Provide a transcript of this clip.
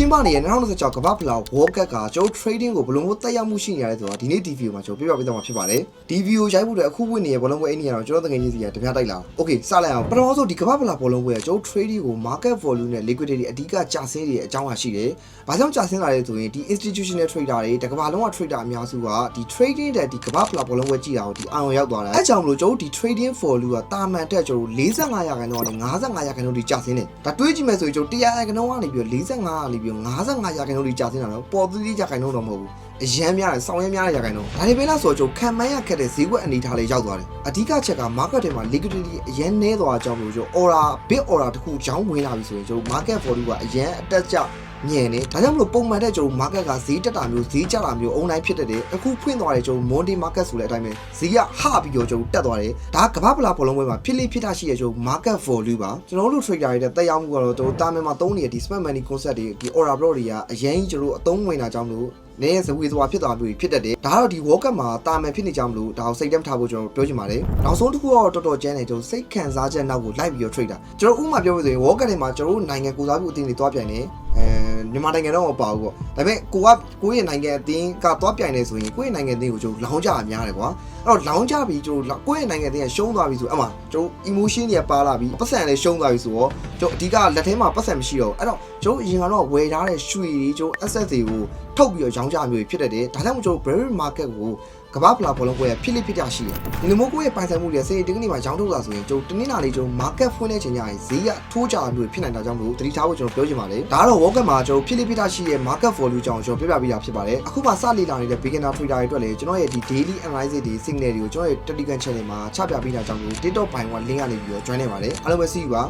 ချင်းပါနေရ2026ကမ္ဘာဖလား World Cup ကကျွန်တော် trading ကိုဘလုံးကိုတက်ရောက်မှုရှိနေရတယ်ဆိုတော့ဒီနေ့ DVO မှာကျွန်တော်ပြပြပေးသွားမှာဖြစ်ပါတယ် DVO ရိုက်ဖို့အတွက်အခုဝင်နေရဘလုံးပွဲအင်းနေရတော့ကျွန်တော်တကယ်ကြီးစီကတပြားတိုက်လာ Okay စလိုက်အောင်ပထမဆုံးဒီကမ္ဘာဖလားဘလုံးပွဲကကျွန်တော် trading ကို market volume နဲ့ liquidity အဓိကကျဆင်းနေတဲ့အကြောင်းအရာရှိတယ်။ဘာကြောင့်ကျဆင်းလာလဲဆိုရင်ဒီ institutional trader တွေတကမ္ဘာလုံးက trader အများစုကဒီ trading တဲ့ဒီကမ္ဘာဖလားဘလုံးပွဲကြည့်တာကိုဒီအာရုံရောက်သွားတယ်။အဲကြောင့်မလို့ကျွန်တော်ဒီ trading volume ကတာမန်တက်ကျွန်တော်45ရာခိုင်နှုန်းနဲ့55ရာခိုင်နှုန်းဒီကျဆင်းတယ်။ဒါတွေးကြည့်မယ်ဆိုရင်ကျွန်တော်100ရာခိုင်နှုန်းကနေပြီး45ကနေပြီး55ရာခိုင်နှုန်းဒီကျဆင်းတာတော့ပေါ်သတိရာခိုင်နှုန်းတော့မဟုတ်ဘူး။အရန်များတယ်စောင်းရမ်းများတဲ့ရာခိုင်နှုန်းဒါတွေပဲလားဆိုတော့ကျွန်တော်ခံမှန်းရခက်တဲ့ဈေးကွက်အနေထားလေးရောက်သွားတယ်။အဓိကချက်က market ထဲမှာ liquidity အရန်နည်းသွားတဲ့အကြောင်းလို့ကျွန်တော် order big order တစ်ခုကြောင်းဝင်လာပြီဆိုရင်ကျွန်တော် market volume ကအရန်အတက်ကျမြင်နေဒါကြောင့်မလို့ပုံမှန်တဲ့ကျွန်တော် market ကဈေးတက်တာမျိုးဈေးကျတာမျိုးအုံတိုင်းဖြစ်တတ်တယ်အခုဖွင့်သွားတယ်ကျွန်တော် Monday market ဆိုတဲ့အတိုင်းပဲဈေးကဟပြီးတော့ကျွန်တော်တက်သွားတယ်ဒါကကမ္ဘာဖလားဘောလုံးပွဲမှာဖြစ်လိဖြစ်တာရှိရကျွန်တော် market volume ပါကျွန်တော်တို့ trader တွေတဲ့တက်ရောက်မှုကတော့ကျွန်တော်တာမန်မှာသုံးနေတဲ့ဒီ smart money concept တွေဒီ order block တွေကအရင်ကျွန်တော်အသုံးဝင်တာကြောင့်မလို့နေစဝေသွားဖြစ်သွားမျိုးဖြစ်တတ်တယ်ဒါကတော့ဒီ World Cup မှာတာမန်ဖြစ်နေကြမလို့ဒါကိုစိတ်ထဲမထားဖို့ကျွန်တော်ပြောချင်ပါတယ်နောက်ဆုံးတစ်ခုကတော့တော်တော်ကျန်းတယ်ကျွန်တော်စိတ်ခံစားချက်နောက်ကိုလိုက်ပြီးတော့ trader ကျွန်တော်ဥပမာပြောလို့ဆိုရင် World Cup ထဲမှာကျွန်တော်နိုင်ငံကိုစားပြုအသင်းတွေတွားပြိုင်နေမြန်မာနိုင်ငံတော့မပါဘူးပေါ့ဒါပေမဲ့ကိုရဲ့နိုင်ငံအသင်းကတွားပြိုင်နေဆိုရင်ကိုရဲ့နိုင်ငံအသင်းကိုကျွန်တော်လောင်းကြအများတယ်ကွာအဲ့တော့လောင်းကြပြီးကျွန်တော်ကိုရဲ့နိုင်ငံအသင်းကရှုံးသွားပြီဆိုအမှကျွန်တော် emotion တွေပါလာပြီးပတ်စံလည်းရှုံးသွားပြီဆိုတော့ကျွန်တော်အဓိကလက်ထဲမှာပတ်စံမရှိတော့ဘူးအဲ့တော့ကျွန်တော်အရင်ကတော့ဝယ်ထားတဲ့ရွှေတွေကျွန်တော် asset တွေကိုထုတ်ပြီးတော့ရောင်းကြမျိုးဖြစ်တတ်တယ်ဒါကြောင့်ကျွန်တော် bear market ကိုကမ္ဘာဖလားဘောလုံးပွဲဖြစ်လိဖြစ်တာရှိတယ်ဒီလိုမျိုးကိုရဲ့ပိုင်ဆိုင်မှုတွေစေတကနေ့မှာရောင်းထုတ်တာဆိုရင်ကျွန်တော်တနင်္လာနေ့ကျွန်တော် market ဖွင့်တဲ့ချိန်ကျရင်ဈေးကထိုးကြမျိုးဖြစ်နိုင်တာကြောင့်မလို့သတိထားဖို့ကျွန်တော်ပြောချင်ပါတယ်ဒါကတော့ World Cup မှာကျွန်တော်ဖြစ်လိဖြစ်တာရှိရဲ့ market volume ကြောင့်ကျွန်တော်ပြပြပေးတာဖြစ်ပါတယ်အခုမှစလေ့လာနေတဲ့ beginner trader တွေအတွက်လည်းကျွန်တော်ရဲ့ဒီ daily analysis တွေ signal တွေကိုကျွန်တော်ရဲ့ Telegram channel မှာချပြပေးတာကြောင့်မလို့ TikTok ဘိုင်က link ကနေပြီးတော့ join နေပါတယ်အားလုံးပဲ see you ပါ